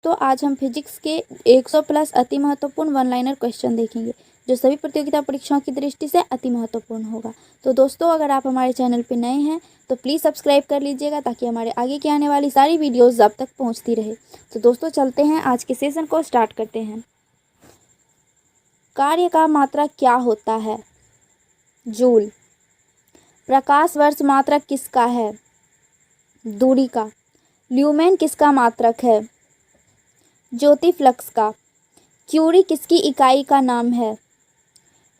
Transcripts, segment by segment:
दोस्तों आज हम फिजिक्स के 100 प्लस अति महत्वपूर्ण वन लाइनर क्वेश्चन देखेंगे जो सभी प्रतियोगिता परीक्षाओं की दृष्टि से अति महत्वपूर्ण होगा। तो दोस्तों अगर आप हमारे चैनल पर नए हैं तो प्लीज़ सब्सक्राइब कर लीजिएगा ताकि हमारे आगे की आने वाली सारी वीडियोस आप तक पहुंचती रहे। तो दोस्तों चलते हैं, आज के सेशन को स्टार्ट करते हैं। कार्य का मात्रक क्या होता है? जूल। प्रकाश वर्ष मात्रक किसका है? दूरी का। ल्यूमेन किसका मात्रक है? ज्योति फ्लक्स का। क्यूरी किसकी इकाई का नाम है?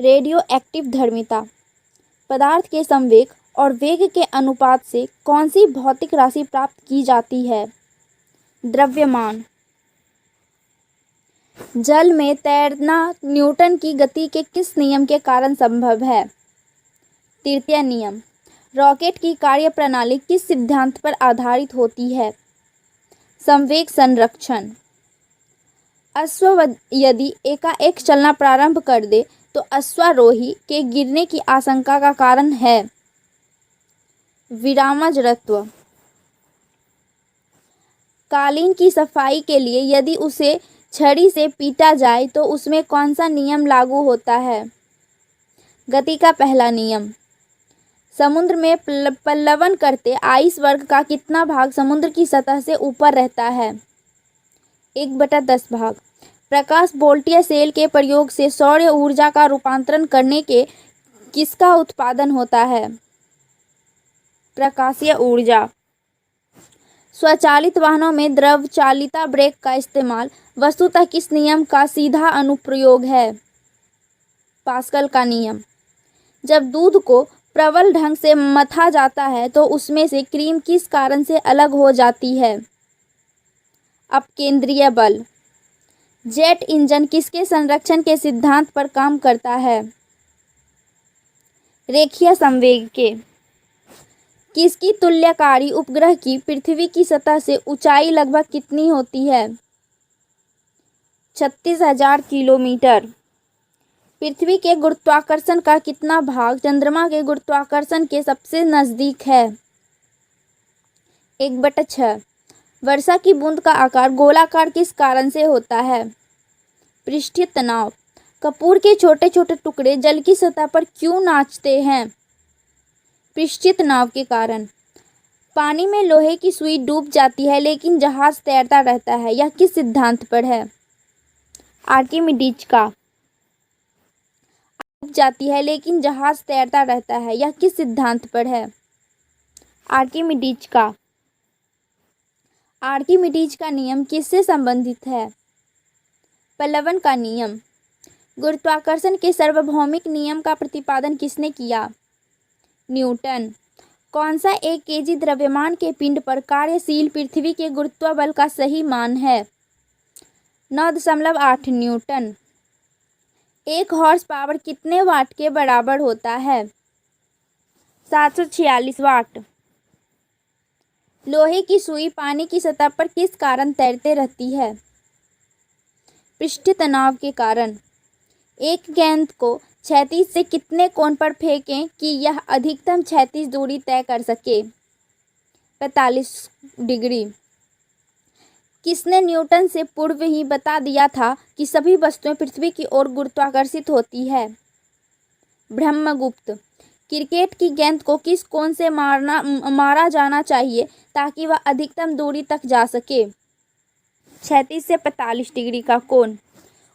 रेडियो एक्टिव धर्मिता। पदार्थ के संवेग और वेग के अनुपात से कौन सी भौतिक राशि प्राप्त की जाती है? द्रव्यमान। जल में तैरना न्यूटन की गति के किस नियम के कारण संभव है? तृतीय नियम। रॉकेट की कार्यप्रणाली किस सिद्धांत पर आधारित होती है? संवेग संरक्षण। अश्व यदि एकाएक चलना प्रारंभ कर दे तो अश्वारोही के गिरने की आशंका का कारण है? विरामजड़त्व। कालीन की सफाई के लिए यदि उसे छड़ी से पीटा जाए तो उसमें कौन सा नियम लागू होता है? गति का पहला नियम। समुद्र में पल्लवन करते आइस वर्ग का कितना भाग समुद्र की सतह से ऊपर रहता है? 1/10 भाग। प्रकाश वोल्टीय सेल के प्रयोग से सौर ऊर्जा का रूपांतरण करने के किसका उत्पादन होता है? प्रकाशीय ऊर्जा। स्वचालित वाहनों में द्रव चालिता ब्रेक का इस्तेमाल वस्तुतः किस नियम का सीधा अनुप्रयोग है? पास्कल का नियम। जब दूध को प्रबल ढंग से मथा जाता है तो उसमें से क्रीम किस कारण से अलग हो जाती है? अपकेंद्रीय बल। जेट इंजन किसके संरक्षण के सिद्धांत पर काम करता है? रेखीय संवेग के। किसकी तुल्यकारी उपग्रह की पृथ्वी की सतह से ऊंचाई लगभग कितनी होती है? 36,000 किलोमीटर। पृथ्वी के गुरुत्वाकर्षण का कितना भाग चंद्रमा के गुरुत्वाकर्षण के सबसे नजदीक है? 1/6। वर्षा की बूंद का आकार गोलाकार किस कारण से होता है? पृष्ठीय तनाव। कपूर के छोटे छोटे टुकड़े जल की सतह पर क्यों नाचते हैं? पृष्ठीय तनाव के कारण। पानी में लोहे की सुई डूब जाती है लेकिन जहाज तैरता रहता है, यह किस सिद्धांत पर है? आर्किमिडीज का। डूब जाती है लेकिन जहाज तैरता रहता है, यह किस सिद्धांत पर है? आर्किमिडीज का। आर्किमिडीज का नियम किससे संबंधित है? पल्लवन का नियम। गुरुत्वाकर्षण के सार्वभौमिक नियम का प्रतिपादन किसने किया? न्यूटन। कौन सा 1 केजी द्रव्यमान के पिंड पर कार्यशील पृथ्वी के गुरुत्व बल का सही मान है? 9.8 न्यूटन। 1 हॉर्स पावर कितने वाट के बराबर होता है? 746 वाट। लोहे की सुई पानी की सतह पर किस कारण तैरते रहती है? पृष्ठीय तनाव के कारण। एक गेंद को क्षैतिज से कितने कोण पर फेंकें कि यह अधिकतम क्षैतिज दूरी तय कर सके? 45 डिग्री। किसने न्यूटन से पूर्व ही बता दिया था कि सभी वस्तुएं पृथ्वी की ओर गुरुत्वाकर्षित होती है? ब्रह्मगुप्त। क्रिकेट की गेंद को किस कोण से मारा जाना चाहिए ताकि वह अधिकतम दूरी तक जा सके? क्षैतिज से 45 डिग्री का कोण।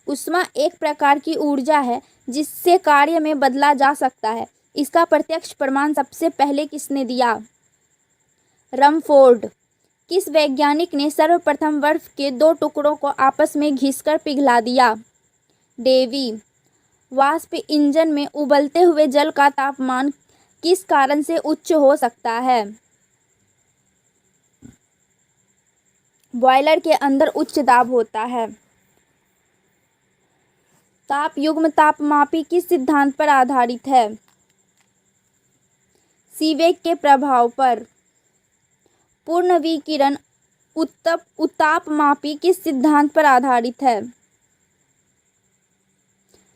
ऊष्मा एक प्रकार की ऊर्जा है जिससे कार्य में बदला जा सकता है। इसका प्रत्यक्ष प्रमाण सबसे पहले किसने दिया? रमफोर्ड। किस वैज्ञानिक ने सर्वप्रथम बर्फ के 2 टुकड़ों को आपस में घिसकर पिघला दिया? डेवी। वाष्प इंजन में उबलते हुए जल का तापमान किस कारण से उच्च हो सकता है? बॉयलर के अंदर उच्च दाब होता है। ताप युग्म तापमापी किस सिद्धांत पर आधारित है? सीवेक के प्रभाव पर। पूर्ण विकिरण उतापमापी किस सिद्धांत पर आधारित है?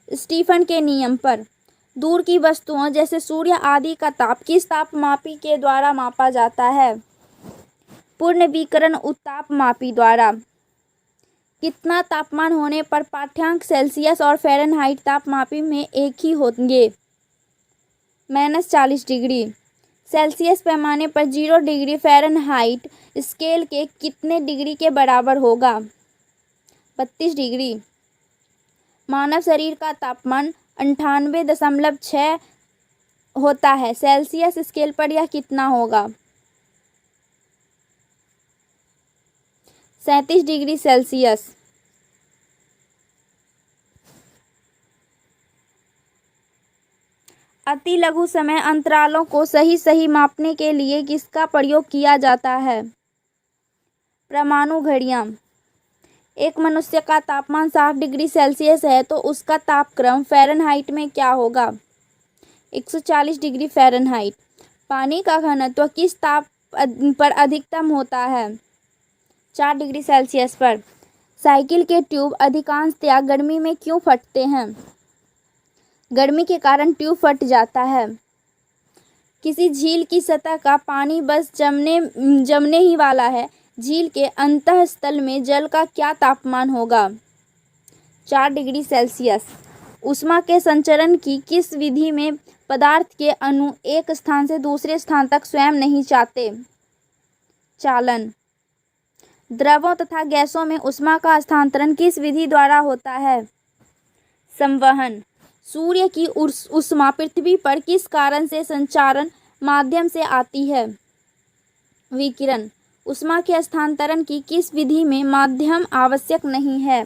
स्टीफन के नियम पर। दूर की वस्तुओं जैसे सूर्य आदि का ताप किस तापमापी के द्वारा मापा जाता है? पूर्ण विकिरण उतापमापी द्वारा। कितना तापमान होने पर पाठ्यांक सेल्सियस और फ़ारेनहाइट तापमापी में एक ही होंगे? -40 डिग्री सेल्सियस पैमाने पर 0 डिग्री फ़ारेनहाइट स्केल के कितने डिग्री के बराबर होगा? 32 डिग्री। मानव शरीर का तापमान 98.6 होता है, सेल्सियस स्केल पर यह कितना होगा? 37 डिग्री सेल्सियस। अति लघु समय अंतरालों को सही मापने के लिए किसका प्रयोग किया जाता है? परमाणु घड़ियाँ। एक मनुष्य का तापमान 60 डिग्री सेल्सियस है तो उसका तापक्रम फ़ारेनहाइट में क्या होगा? 140 डिग्री फ़ारेनहाइट। पानी का घनत्व किस ताप पर अधिकतम होता है? 4 डिग्री सेल्सियस पर। साइकिल के ट्यूब अधिकांशतया गर्मी में क्यों फटते हैं? गर्मी के कारण ट्यूब फट जाता है। किसी झील की सतह का पानी बस जमने ही वाला है, झील के अंतःस्थल में जल का क्या तापमान होगा? 4 डिग्री सेल्सियस। ऊष्मा के संचरण की किस विधि में पदार्थ के अणु एक स्थान से दूसरे स्थान तक स्वयं नहीं जाते? चालन। द्रवों तथा गैसों में ऊष्मा का हस्तांतरण किस विधि द्वारा होता है? संवहन। सूर्य की ऊष्मा पृथ्वी पर किस कारण से संचारण माध्यम से आती है? विकिरण। ऊष्मा के हस्तांतरण की किस विधि में माध्यम आवश्यक नहीं है?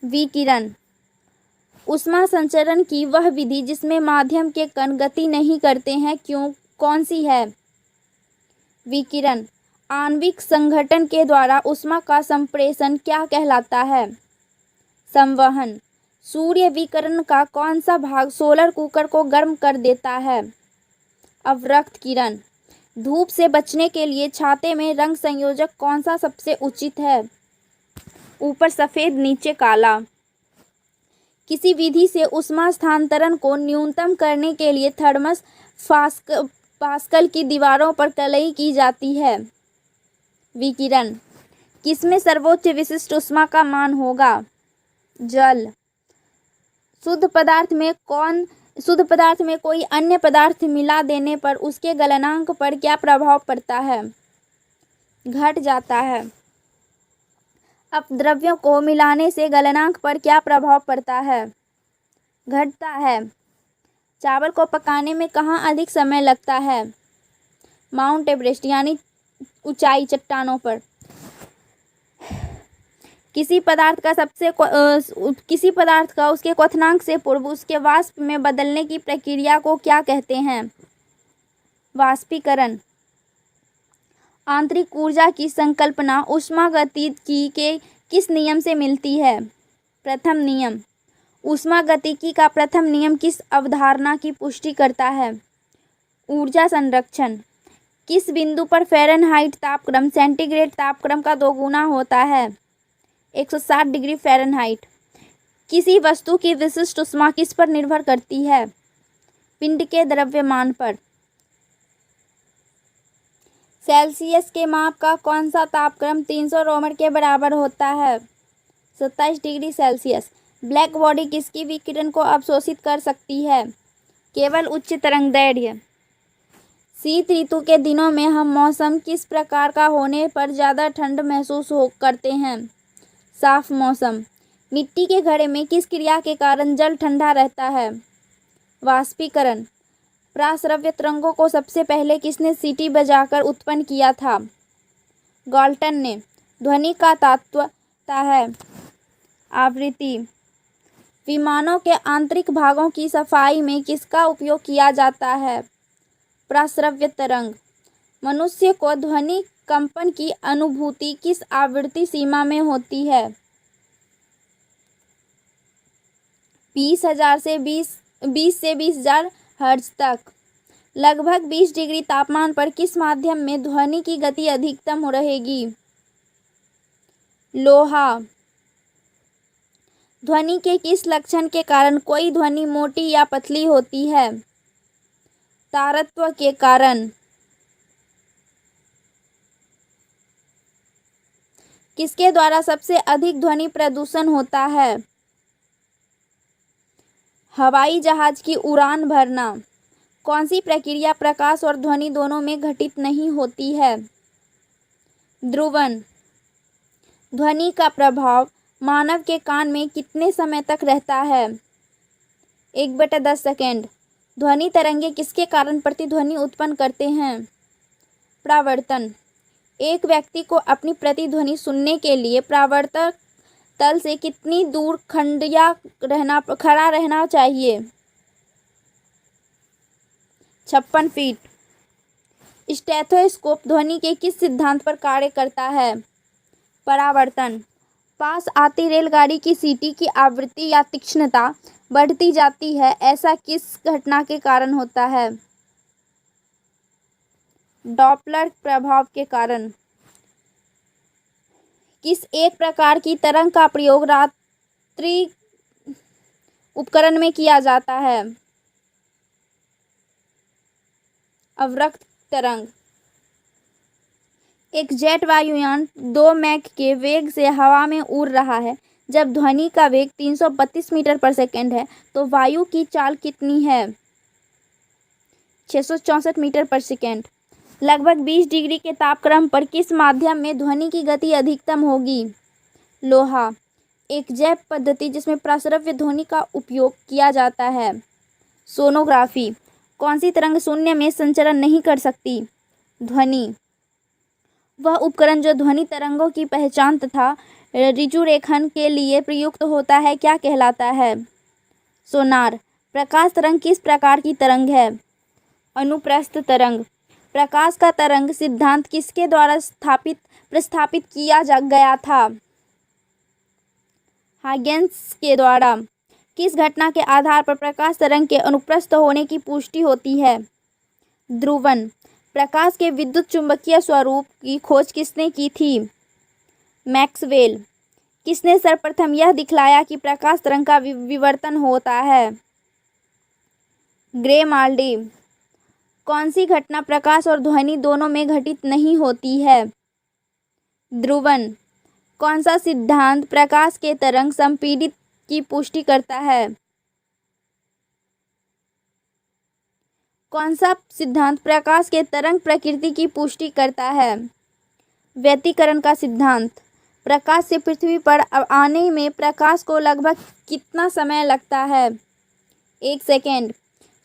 विकिरण। ऊष्मा संचरण की वह विधि जिसमें माध्यम के कण गति नहीं करते हैं कौन सी है? विकिरण। आणविक संघटन के द्वारा ऊष्मा का संप्रेषण क्या कहलाता है? संवहन। सूर्य विकिरण का कौन सा भाग सोलर कुकर को गर्म कर देता है? अवरक्त किरण। धूप से बचने के लिए छाते में रंग संयोजक कौन सा सबसे उचित है? ऊपर सफेद नीचे काला। किसी विधि से ऊष्मा स्थानांतरण को न्यूनतम करने के लिए थर्मस पास्कल की दीवारों पर कलई की जाती है? विकिरण। किसमें सर्वोच्च विशिष्ट ऊष्मा का मान होगा? जल। शुद्ध पदार्थ में कोई अन्य पदार्थ मिला देने पर उसके गलनांक पर क्या प्रभाव पड़ता है? घट जाता है। अपद्रव्यों को मिलाने से गलनांक पर क्या प्रभाव पड़ता है? घटता है। चावल को पकाने में कहाँ अधिक समय लगता है? माउंट एवरेस्ट यानी ऊंचाई चट्टानों पर। किसी पदार्थ का उसके क्वथनांक से पूर्व उसके वाष्प में बदलने की प्रक्रिया को क्या कहते हैं? वाष्पीकरण। आंतरिक ऊर्जा की संकल्पना ऊष्मागतिकी के किस नियम से मिलती है? प्रथम नियम। ऊष्मागतिकी का प्रथम नियम किस अवधारणा की पुष्टि करता है? ऊर्जा संरक्षण। किस बिंदु पर फ़ारेनहाइट तापक्रम सेंटीग्रेड तापक्रम का दोगुना होता है? 160 डिग्री फ़ारेनहाइट। किसी वस्तु की विशिष्ट ऊष्मा किस पर निर्भर करती है? पिंड के द्रव्यमान पर। सेल्सियस के माप का कौन सा तापक्रम 300 रोमर के बराबर होता है? 27 डिग्री सेल्सियस। ब्लैक बॉडी किसकी विकिरण को अवशोषित कर सकती है? केवल उच्च तरंगदैर्घ्य। शीत ऋतु के दिनों में हम मौसम किस प्रकार का होने पर ज़्यादा ठंड महसूस करते हैं? साफ मौसम। मिट्टी के घड़े में किस क्रिया के कारण जल ठंडा रहता है? वाष्पीकरण। प्राश्रव्य तरंगों को सबसे पहले किसने सीटी बजाकर उत्पन्न किया था? गाल्टन ने। ध्वनि का तत्व है आवृत्ति। विमानों के आंतरिक भागों की सफाई में किसका उपयोग किया जाता है? प्राश्रव्य तरंग। मनुष्य को ध्वनि कंपन की अनुभूति किस आवृत्ति सीमा में होती है? 20,000 से 20,000 हर्ट्ज तक। लगभग 20 डिग्री तापमान पर किस माध्यम में ध्वनि की गति अधिकतम रहेगी? लोहा। ध्वनि के किस लक्षण के कारण कोई ध्वनि मोटी या पतली होती है? तारत्व के कारण। किसके द्वारा सबसे अधिक ध्वनि प्रदूषण होता है? हवाई जहाज की उड़ान भरना। कौन सी प्रक्रिया प्रकाश और ध्वनि दोनों में घटित नहीं होती है? ध्रुवन। ध्वनि का प्रभाव मानव के कान में कितने समय तक रहता है? 1/10 सेकेंड। ध्वनि तरंगे किसके कारण प्रतिध्वनि उत्पन्न करते हैं? परावर्तन। एक व्यक्ति को अपनी प्रतिध्वनि सुनने के लिए परावर्तक तल से कितनी दूर खड़ा रहना चाहिए? 56 फीट। स्टेथोस्कोप ध्वनि के किस सिद्धांत पर कार्य करता है? परावर्तन। पास आती रेलगाड़ी की सीटी की आवृत्ति या तीक्ष्णता बढ़ती जाती है, ऐसा किस घटना के कारण होता है? डॉपलर प्रभाव के कारण। किस एक प्रकार की तरंग का प्रयोग रात्रि उपकरण में किया जाता है? अवरक्त तरंग। एक जेट वायुयान 2 मैक के वेग से हवा में उड़ रहा है। जब ध्वनि का वेग 332 मीटर पर सेकेंड है तो वायु की चाल कितनी है? 664 मीटर पर सेकेंड। लगभग 20 डिग्री के तापक्रम पर किस माध्यम में ध्वनि की गति अधिकतम होगी? लोहा। एक जैव पद्धति जिसमें प्रस्रव्य ध्वनि का उपयोग किया जाता है। सोनोग्राफी। कौन सी तरंग शून्य में संचरण नहीं कर सकती? ध्वनि। वह उपकरण जो ध्वनि तरंगों की पहचान तथा ऋजुरेखन के लिए प्रयुक्त होता है क्या कहलाता है? सोनार। प्रकाश तरंग किस प्रकार की तरंग है? अनुप्रस्थ तरंग। प्रकाश का तरंग सिद्धांत किसके द्वारा प्रस्तावित किया गया था? हाइगेंस के द्वारा। किस घटना के आधार पर प्रकाश तरंग के अनुप्रस्थ होने की पुष्टि होती है? ध्रुवन। प्रकाश के विद्युत चुंबकीय स्वरूप की खोज किसने की थी? मैक्सवेल। किसने सर्वप्रथम यह दिखलाया कि प्रकाश तरंग का विवर्तन होता है? ग्रेमाल्डी। कौन सी घटना प्रकाश और ध्वनि दोनों में घटित नहीं होती है? ध्रुवन। कौन सा सिद्धांत प्रकाश के तरंग संपीड़ित की पुष्टि करता है? कौन सा सिद्धांत प्रकाश के तरंग प्रकृति की पुष्टि करता है? व्यतिकरण का सिद्धांत। प्रकाश से पृथ्वी पर आने में प्रकाश को लगभग कितना समय लगता है? 1 सेकेंड।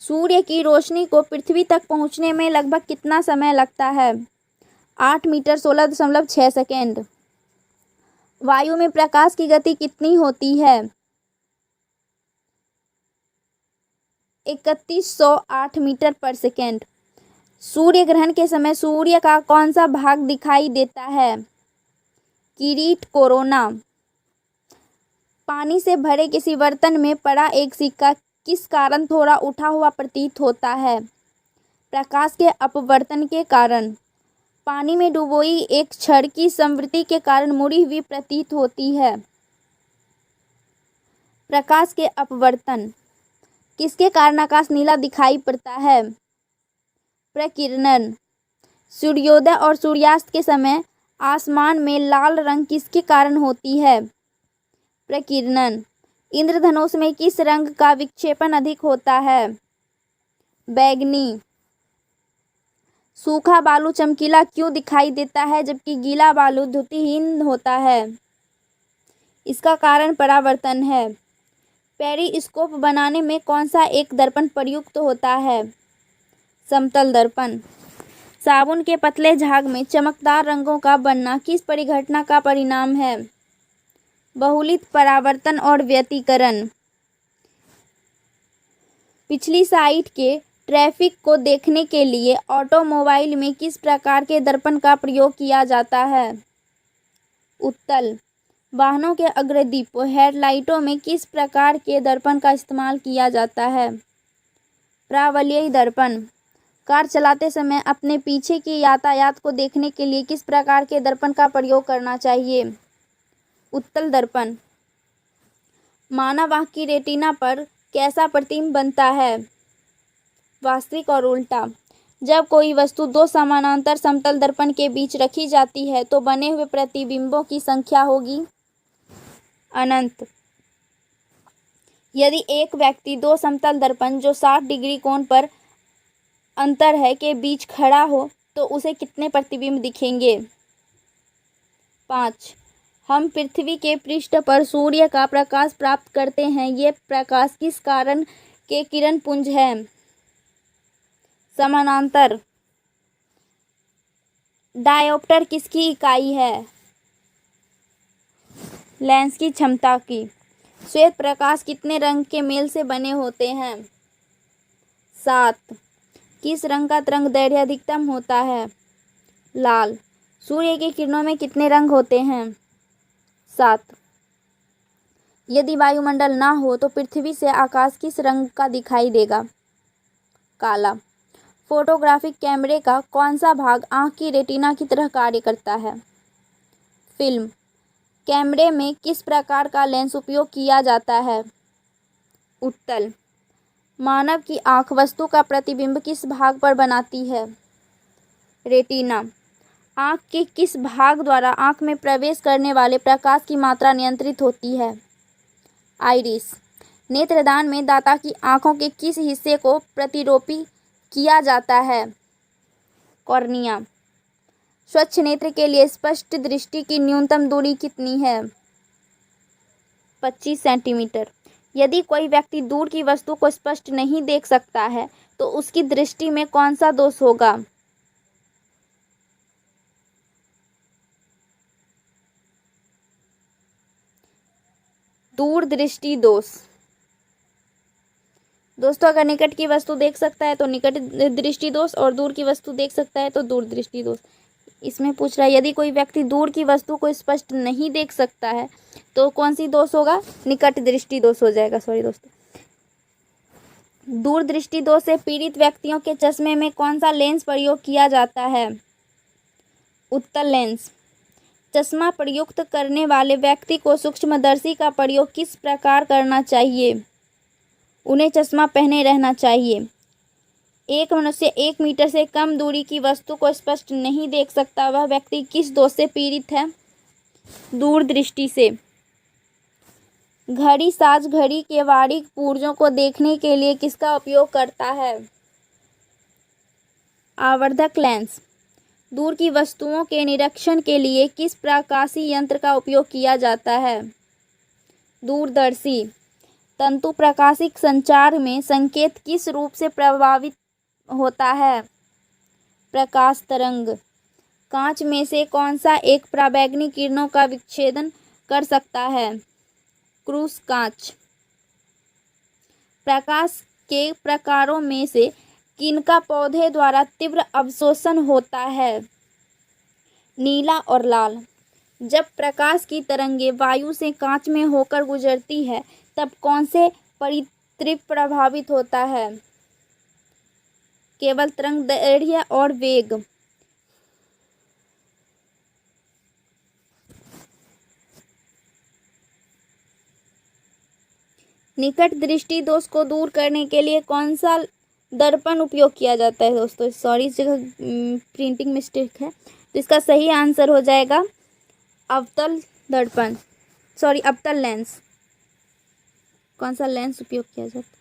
सूर्य की रोशनी को पृथ्वी तक पहुंचने में लगभग कितना समय लगता है? 8 मीटर 16.6 सेकेंड। वायु में प्रकाश की गति कितनी होती है? 3108 मीटर पर सेकेंड। सूर्य ग्रहण के समय सूर्य का कौन सा भाग दिखाई देता है? किरीट कोरोना। पानी से भरे किसी बर्तन में पड़ा एक सिक्का किस कारण थोड़ा उठा हुआ प्रतीत होता है? प्रकाश के अपवर्तन के कारण। पानी में डुबोई एक छड़ की संवृत्ति के कारण मुड़ी हुई प्रतीत होती है। प्रकाश के अपवर्तन। किसके कारण आकाश नीला दिखाई पड़ता है? प्रकीर्णन। सूर्योदय और सूर्यास्त के समय आसमान में लाल रंग किसके कारण होती है? प्रकीर्णन। इंद्रधनुष में किस रंग का विक्षेपण अधिक होता है? बैंगनी। सूखा बालू चमकीला क्यों दिखाई देता है जबकि गीला बालू द्युतिहीन होता है? इसका कारण परावर्तन है। पेरिस्कोप बनाने में कौन सा एक दर्पण प्रयुक्त होता है? समतल दर्पण। साबुन के पतले झाग में चमकदार रंगों का बनना किस परिघटना का परिणाम है? बहुलित परावर्तन और व्यतिकरण। पिछली साइड के ट्रैफिक को देखने के लिए ऑटोमोबाइल में किस प्रकार के दर्पण का प्रयोग किया जाता है? उत्तल। वाहनों के अग्रदीपों हेडलाइटों में किस प्रकार के दर्पण का इस्तेमाल किया जाता है? प्रावलयी दर्पण। कार चलाते समय अपने पीछे के यातायात को देखने के लिए किस प्रकार के दर्पण का प्रयोग करना चाहिए? उत्तल दर्पण। मानव आँख की रेटिना पर कैसा प्रतिबिंब बनता है? वास्तविक और उल्टा। जब कोई वस्तु दो समानांतर समतल दर्पण के बीच रखी जाती है तो बने हुए प्रतिबिंबों की संख्या होगी अनंत। यदि एक व्यक्ति दो समतल दर्पण जो 60 डिग्री कोण पर अंतर है के बीच खड़ा हो तो उसे कितने प्रतिबिंब दिखेंगे? 5। हम पृथ्वी के पृष्ठ पर सूर्य का प्रकाश प्राप्त करते हैं। ये प्रकाश किस कारण के किरण पुंज है? समानांतर। डायोप्टर किसकी इकाई है? लेंस की क्षमता की। श्वेत प्रकाश कितने रंग के मेल से बने होते हैं? 7। किस रंग का तरंग दैर्घ्य अधिकतम होता है? लाल। सूर्य की किरणों में कितने रंग होते हैं? 7। यदि वायुमंडल ना हो तो पृथ्वी से आकाश किस रंग का दिखाई देगा? काला। फोटोग्राफिक कैमरे का कौन सा भाग आँख की रेटिना की तरह कार्य करता है? फिल्म। कैमरे में किस प्रकार का लेंस उपयोग किया जाता है? उत्तल। मानव की आँख वस्तु का प्रतिबिंब किस भाग पर बनाती है? रेटिना। आँख के किस भाग द्वारा आँख में प्रवेश करने वाले प्रकाश की मात्रा नियंत्रित होती है? आइरिस। नेत्रदान में दाता की आँखों के किस हिस्से को प्रतिरोपी किया जाता है? कॉर्निया। स्वच्छ नेत्र के लिए स्पष्ट दृष्टि की न्यूनतम दूरी कितनी है? 25 सेंटीमीटर। यदि कोई व्यक्ति दूर की वस्तु को स्पष्ट नहीं देख सकता है तो उसकी दृष्टि में कौन सा दोष होगा? दूरदृष्टि दोष। दोस्तों, अगर निकट की वस्तु देख सकता है तो निकट दृष्टि दोष और दूर की वस्तु देख सकता है तो दूर दृष्टि दोष। इसमें पूछ रहा है यदि कोई व्यक्ति दूर की वस्तु को स्पष्ट नहीं देख सकता है तो कौन सी दोष होगा? निकट दृष्टि दोष हो जाएगा। सॉरी दोस्तों। दूर दृष्टि दोष से पीड़ित व्यक्तियों के चश्मे में कौन सा लेंस प्रयोग किया जाता है? उत्तल लेंस। चश्मा प्रयुक्त करने वाले व्यक्ति को सूक्ष्मदर्शी का प्रयोग किस प्रकार करना चाहिए? उन्हें चश्मा पहने रहना चाहिए। एक मनुष्य 1 मीटर से कम दूरी की वस्तु को स्पष्ट नहीं देख सकता, वह व्यक्ति किस दोष से पीड़ित है? दूरदृष्टि से। घड़ी साज घड़ी के बारीक पुर्जों को देखने के लिए किसका उपयोग करता है? आवर्धक लेंस। दूर की वस्तुओं के निरीक्षण के लिए किस प्रकाशीय यंत्र का उपयोग किया जाता है? दूरदर्शी। तंतु प्रकाशिक संचार में संकेत किस रूप से प्रभावित होता है? प्रकाश तरंग। कांच में से कौन सा एक पराबैंगनी किरणों का विच्छेदन कर सकता है? क्रूस कांच। प्रकाश के प्रकारों में से किनका पौधे द्वारा तीव्र अवशोषण होता है? नीला और लाल। जब प्रकाश की तरंगें वायु से कांच में होकर गुजरती है तब कौन से परितृप प्रभावित होता है? केवल तरंग दैर्घ्य और वेग। निकट दृष्टि दोष को दूर करने के लिए कौन सा दर्पण उपयोग किया जाता है? दोस्तों सॉरी, इस जगह प्रिंटिंग मिस्टेक है तो इसका सही आंसर हो जाएगा अवतल दर्पण, सॉरी अवतल लेंस। कौन सा लेंस उपयोग किया जाता है?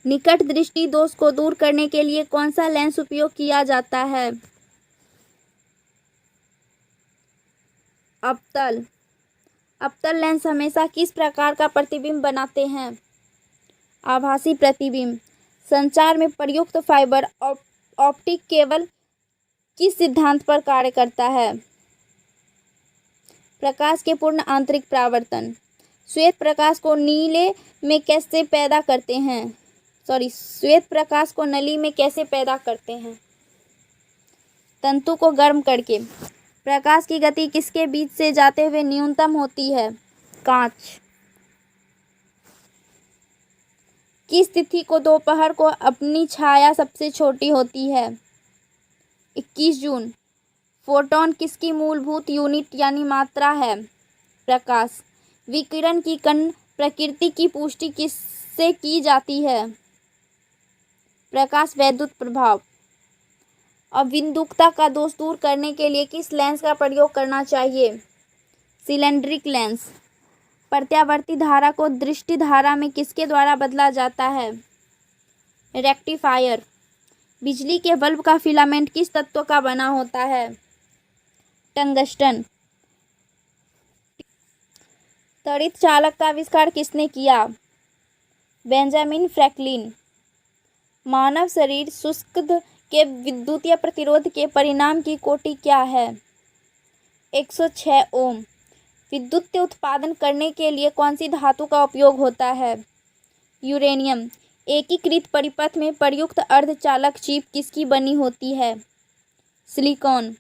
निकट दृष्टि दोष को दूर करने के लिए कौन सा लेंस उपयोग किया जाता है? अवतल। अवतल लेंस हमेशा किस प्रकार का प्रतिबिंब बनाते हैं? आभासी प्रतिबिंब। संचार में प्रयुक्त फाइबर ऑप्टिक केबल किस सिद्धांत पर कार्य करता है? प्रकाश के पूर्ण आंतरिक परावर्तन। श्वेत प्रकाश को नीले में कैसे पैदा करते हैं? श्वेत प्रकाश को नली में कैसे पैदा करते हैं? तंतु को गर्म करके। प्रकाश की गति किसके बीच से जाते हुए न्यूनतम होती है? कांच। किस तिथि को दोपहर को अपनी छाया सबसे छोटी होती है? 21 जून। फोटॉन किसकी मूलभूत यूनिट यानी मात्रा है? प्रकाश। विकिरण की कण प्रकृति की पुष्टि किससे की जाती है? प्रकाश वैद्युत प्रभाव। अविद्युतता का दोष दूर करने के लिए किस लेंस का प्रयोग करना चाहिए? सिलेंड्रिक लेंस। प्रत्यावर्ती धारा को दृष्टि धारा में किसके द्वारा बदला जाता है? रेक्टिफायर। बिजली के बल्ब का फिलामेंट किस तत्व का बना होता है? टंगस्टन। त्वरित चालक का आविष्कार किसने किया? Benjamin Franklin. मानव शरीर शुष्क के विद्युतीय प्रतिरोध के परिणाम की कोटि क्या है? 106 ओम। विद्युत उत्पादन करने के लिए कौन सी धातु का उपयोग होता है? यूरेनियम। एकीकृत परिपथ में प्रयुक्त अर्धचालक चिप किसकी बनी होती है? सिलिकॉन।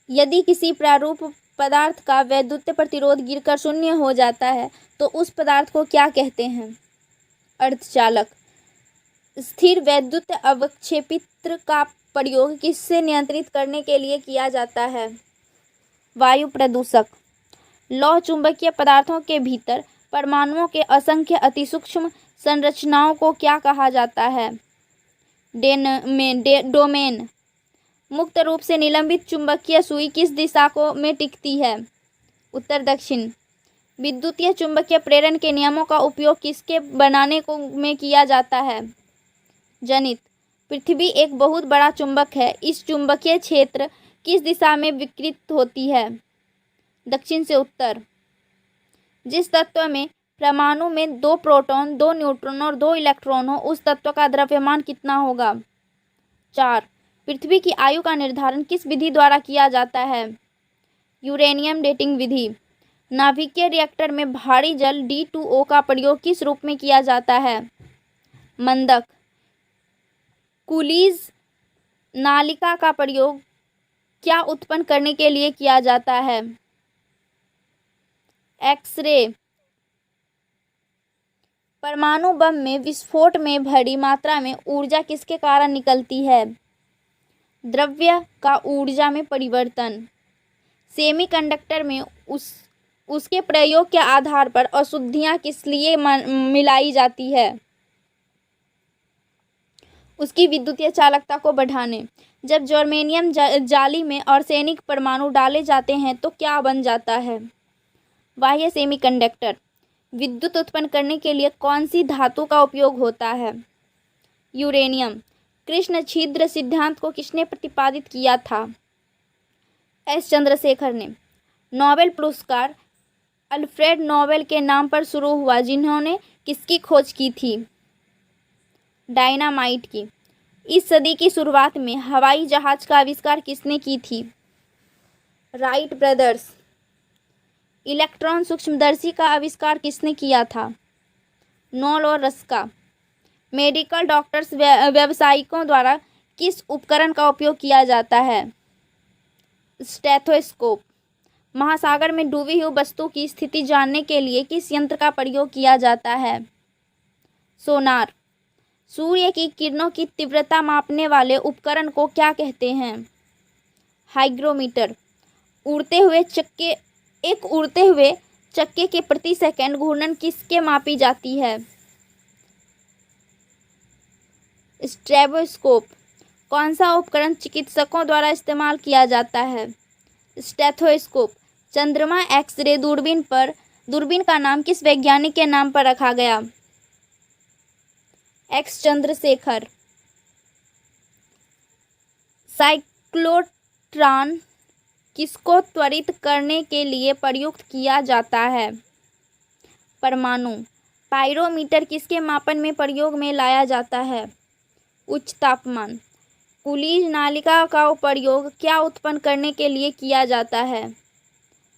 यदि किसी प्रारूप पदार्थ का वैद्युत प्रतिरोध गिरकर शून्य हो जाता है तो उस पदार्थ को क्या कहते हैं? अर्धचालक। स्थिर वैद्युत अवक्षेपित्र का प्रयोग किससे नियंत्रित करने के लिए किया जाता है? वायु प्रदूषक। लौह चुंबकीय पदार्थों के भीतर परमाणुओं के असंख्य अतिसूक्ष्म संरचनाओं को क्या कहा जाता है? डोमेन। मुक्त रूप से निलंबित चुंबकीय सुई किस दिशा में टिकती है? उत्तर दक्षिण। विद्युतीय चुंबकीय प्रेरण के नियमों का उपयोग किसके बनाने में किया जाता है? जनित। पृथ्वी एक बहुत बड़ा चुंबक है। इस चुंबकीय क्षेत्र किस दिशा में विकृत होती है? दक्षिण से उत्तर। जिस तत्व में परमाणु में 2 प्रोटॉन 2 न्यूट्रॉन और 2 इलेक्ट्रॉन हो उस तत्व का द्रव्यमान कितना होगा? 4। पृथ्वी की आयु का निर्धारण किस विधि द्वारा किया जाता है? यूरेनियम डेटिंग विधि। नाभिकीय रिएक्टर में भारी जल D2O का प्रयोग किस रूप में किया जाता है? मंदक। कूलीज नालिका का प्रयोग क्या उत्पन्न करने के लिए किया जाता है? एक्स-रे। परमाणु बम में विस्फोट में बड़ी मात्रा में ऊर्जा किसके कारण निकलती है? द्रव्य का ऊर्जा में परिवर्तन। सेमीकंडक्टर में उसके प्रयोग के आधार पर अशुद्धियां किस लिए मिलाई जाती है? उसकी विद्युतीय चालकता को बढ़ाने। जब जर्मेनियम जाली में आर्सेनिक परमाणु डाले जाते हैं तो क्या बन जाता है? बाह्य सेमीकंडक्टर। विद्युत उत्पन्न करने के लिए कौन सी धातु का उपयोग होता है? यूरेनियम। कृष्ण छिद्र सिद्धांत को किसने प्रतिपादित किया था? एस चंद्रशेखर ने। नोबेल पुरस्कार अल्फ्रेड नोबेल के नाम पर शुरू हुआ जिन्होंने किसकी खोज की थी? डायनामाइट की। इस सदी की शुरुआत में हवाई जहाज का आविष्कार किसने की थी? Wright brothers. इलेक्ट्रॉन सूक्ष्मदर्शी का आविष्कार किसने किया था? नोल और रस्का। मेडिकल डॉक्टर्स व्यावसायिकों द्वारा किस उपकरण का उपयोग किया जाता है? स्टेथोस्कोप। महासागर में डूबी हुई वस्तु की स्थिति जानने के लिए किस यंत्र का प्रयोग किया जाता है? सोनार। सूर्य की किरणों की तीव्रता मापने वाले उपकरण को क्या कहते हैं? हाइग्रोमीटर। उड़ते हुए चक्के के प्रति सेकंड घूर्णन किसके मापी जाती है? स्ट्रेबोस्कोप। कौन सा उपकरण चिकित्सकों द्वारा इस्तेमाल किया जाता है? स्टेथोस्कोप। चंद्रमा एक्स-रे दूरबीन का नाम किस वैज्ञानिक के नाम पर रखा गया? एक्स चंद्रशेखर। साइक्लोट्रॉन किसको त्वरित करने के लिए प्रयुक्त किया जाता है? परमाणु। पाइरोमीटर किसके मापन में प्रयोग में लाया जाता है? उच्च तापमान। कूलीज नालिका का प्रयोग क्या उत्पन्न करने के लिए किया जाता है?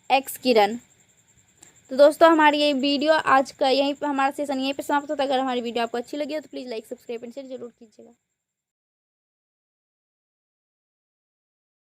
एक्स किरण। तो दोस्तों हमारी ये वीडियो आज का हमारा सेशन यहीं पे समाप्त होता है। अगर हमारी वीडियो आपको अच्छी लगी हो तो please like subscribe and share जरूर कीजिएगा।